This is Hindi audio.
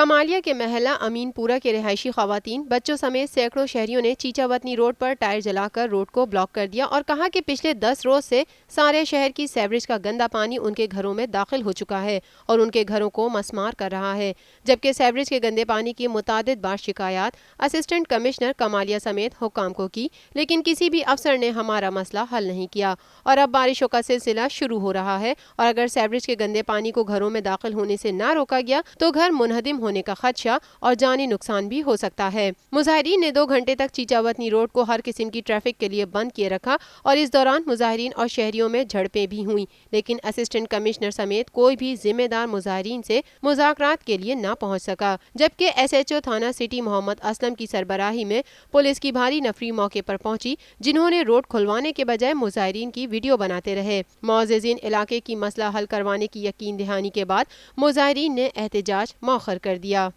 कमालिया के महला अमीनपुरा के रिहायशी खवातीन, बच्चों समेत सैकड़ों शहरियों ने चीचावतनी रोड पर टायर जलाकर रोड को ब्लॉक कर दिया और कहा कि पिछले 10 रोज से सारे शहर की सीवरेज का गंदा पानी उनके घरों में दाखिल हो चुका है और उनके घरों को मसमार कर रहा है। जबकि सीवरेज के गंदे पानी की मुतादिद बार शिकायत असिस्टेंट कमिश्नर कमालिया समेत हुक्काम को की, लेकिन किसी भी अफसर ने हमारा मसला हल नहीं किया। और अब बारिशों का सिलसिला शुरू हो रहा है और अगर सीवरेज के गंदे पानी को घरों में दाखिल होने से न रोका गया तो घर मुनहदिम होने का खदशा और जानी नुकसान भी हो सकता है। मुजाहिरीन ने 2 घंटे तक चीचावतनी रोड को हर किस्म की ट्रैफिक के लिए बंद किए रखा और इस दौरान मुजाहिरीन और शहरियों में झड़पें भी हुई, लेकिन असिस्टेंट कमिश्नर समेत कोई भी जिम्मेदार मुजाहिरीन से मुज़ाकरात के लिए न पहुंच सका। जबकि SHO थाना सिटी मोहम्मद असलम की सरबराही में पुलिस की भारी नफरी मौके पर पहुंची, जिन्होंने रोड खुलवाने के बजाय मुजाहिरीन की वीडियो बनाते रहे। मौज़िज़ीन इलाके की मसला हल करवाने की यकीन दहानी के बाद मुजाहिरीन ने एहतजाज मौखर कर दिया।